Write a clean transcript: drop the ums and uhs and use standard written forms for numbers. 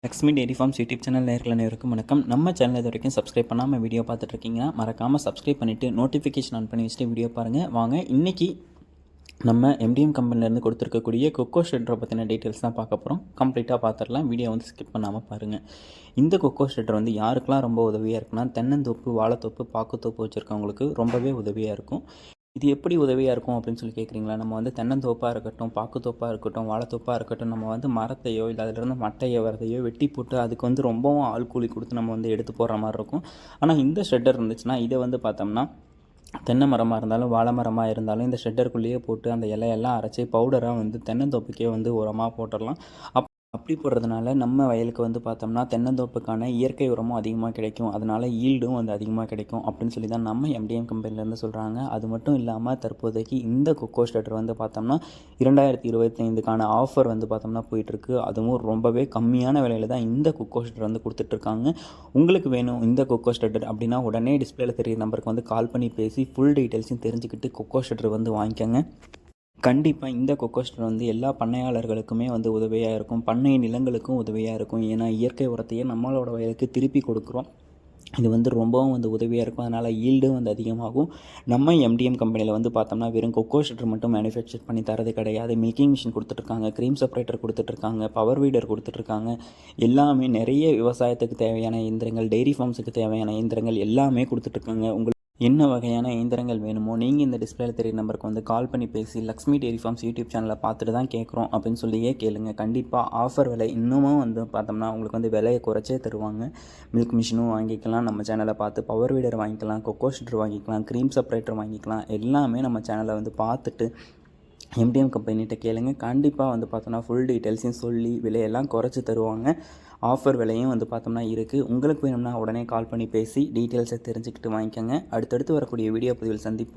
Lakshmi dairy farms YouTube channel நேயர்கள் அனைவருக்கும் வணக்கம். நம்ம சேனல் இது வரைக்கும் சப்ஸ்கிரைப் பண்ணாமல் வீடியோ பார்த்துட்ருக்கீங்கன்னா மறக்காமல் சப்ஸ்கிரைப் பண்ணிவிட்டு நோட்டிஃபிகேஷன் ஆன் பண்ணி வச்சுட்டு வீடியோ பாருங்கள். வாங்க இன்றைக்கி நம்ம எம்டிஎம் கம்பெனிலேருந்து கொடுத்துருக்கக்கூடிய கொக்கோ ஷெட்டரை பற்றின டீட்டெயில்ஸ் தான் பார்க்க போகிறோம். கம்ப்ளீட்டாக பார்த்துடலாம். வீடியோ வந்து ஸ்கிப் பண்ணாமல் பாருங்கள். இந்த கொக்கோ ஷெட்டர் வந்து யாருக்கெல்லாம் ரொம்ப உதவியாக இருக்குன்னா, தென்னந்தோப்பு, வாழைத்தோப்பு, பாக்குத்தோப்பு வச்சுருக்கவங்களுக்கு ரொம்பவே உதவியாக இருக்கும். இது எப்படி உதவியாக இருக்கும் அப்படின்னு சொல்லி கேட்குறீங்களா? நம்ம வந்து தென்னந்தோப்பாக இருக்கட்டும், பாக்குத்தோப்பாக இருக்கட்டும், வாழைத்தோப்பாக இருக்கட்டும், நம்ம வந்து மரத்தையோ இல்லை அதிலிருந்து மட்டையோ வரதையோ வெட்டி போட்டு அதுக்கு வந்து ரொம்பவும் ஆள் கூலி கொடுத்து நம்ம வந்து எடுத்து போடுற மாதிரி இருக்கும். ஆனால் இந்த ஷெட்டர் இருந்துச்சுன்னா இதை வந்து பார்த்தோம்னா தென்னை மரமாக இருந்தாலும் வாழை மரமாக இருந்தாலும் இந்த ஷெட்டருக்குள்ளேயே போட்டு அந்த இலையெல்லாம் அரைச்சி பவுடராக வந்து தென்னந்தோப்புக்கே வந்து உரமாக போட்டுடலாம். அப்படி போடுறதுனால நம்ம வயலுக்கு வந்து பார்த்தோம்னா தென்னந்தோப்புக்கான இயற்கை உரமும் அதிகமாக கிடைக்கும். அதனால் ஈல்டும் வந்து அதிகமாக கிடைக்கும் அப்படின்னு சொல்லி தான் நம்ம எம்டிஎம் கம்பெனிலேருந்து சொல்கிறாங்க. அது மட்டும் இல்லாமல் தற்போதைக்கு இந்த கொக்கோ ஷெட்டர் வந்து பார்த்தோம்னா 2025க்கான ஆஃபர் வந்து பார்த்தோம்னா போயிட்டுருக்கு. அதுவும் ரொம்பவே கம்மியான விலையில் தான் இந்த கொக்கோ ஷெட்டர் வந்து கொடுத்துட்ருக்காங்க. உங்களுக்கு வேணும் இந்த கொக்கோ ஷெட்டர் அப்படின்னா உடனே டிஸ்பிளேல தெரியுற நம்பருக்கு வந்து கால் பண்ணி பேசி ஃபுல் டீட்டெயில்ஸையும் தெரிஞ்சுக்கிட்டு கொக்கோ ஷெட்டர் வந்து வாங்கிக்கோங்க. கண்டிப்பாக இந்த கொக்கோ ஷெட்டர் வந்து எல்லா பண்ணையாளர்களுக்குமே வந்து உதவியாக இருக்கும். பண்ணை நிலங்களுக்கும் உதவியாக இருக்கும். ஏன்னா இயற்கை உரத்தையே நம்மளோட வயலுக்கு திருப்பி கொடுக்குறோம். இது வந்து ரொம்பவும் வந்து உதவியாக இருக்கும். அதனால் ஈல்டும் வந்து அதிகமாகும். நம்ம எம்டிஎம் கம்பெனியில் வந்து பார்த்தோம்னா வெறும் கொக்கோ ஷெட்டர் மட்டும் மேனுஃபேக்சர் பண்ணி தரது கிடையாது. மில்கிங் மிஷின் கொடுத்துட்ருக்காங்க, க்ரீம் செப்பரேட்டர் கொடுத்துட்ருக்காங்க, பவர் வீடர் கொடுத்துட்ருக்காங்க. எல்லாமே நிறைய விவசாயத்துக்கு தேவையான இயந்திரங்கள், டெய்ரி ஃபார்ம்ஸுக்கு தேவையான இயந்திரங்கள் எல்லாமே கொடுத்துட்ருக்காங்க. என்ன வகையான இயந்திரங்கள் வேணுமோ நீங்கள் இந்த டிஸ்பிளேல தெரிய நம்பருக்கு வந்து கால் பண்ணி பேசி லக்ஷ்மி டெய்ரி ஃபார்ம்ஸ் யூடியூப் சேனலை பார்த்துட்டு தான் கேட்குறோம் அப்படின்னு சொல்லியே கேளுங்க. கண்டிப்பாக ஆஃபர் விலை இன்னமும் வந்து பார்த்தோம்னா உங்களுக்கு வந்து விலையை குறைச்சே தருவாங்க. மில்க் மிஷினும் வாங்கிக்கலாம், நம்ம சேனலை பார்த்து பவர் வீடர் வாங்கிக்கலாம், கொக்கோ ஷெட்டர் வாங்கிக்கலாம், க்ரீம் செப்பரேட்டர் வாங்கிக்கலாம். எல்லாமே நம்ம சேனலை வந்து பார்த்துட்டு எம்டிஎம் கம்பெனிகிட்ட கேளுங்க. கண்டிப்பாக வந்து பார்த்தோன்னா ஃபுல் டீட்டெயில்ஸையும் சொல்லி விலையெல்லாம் குறைச்சி தருவாங்க. ஆஃபர் விலையும் வந்து பார்த்தோம்னா இருக்குது. உங்களுக்கு வேணும்னா உடனே கால் பண்ணி பேசி டீட்டெயில்ஸை தெரிஞ்சுக்கிட்டு வாங்கிக்கோங்க. அடுத்தடுத்து வரக்கூடிய வீடியோ பதிவில் சந்திப்போம்.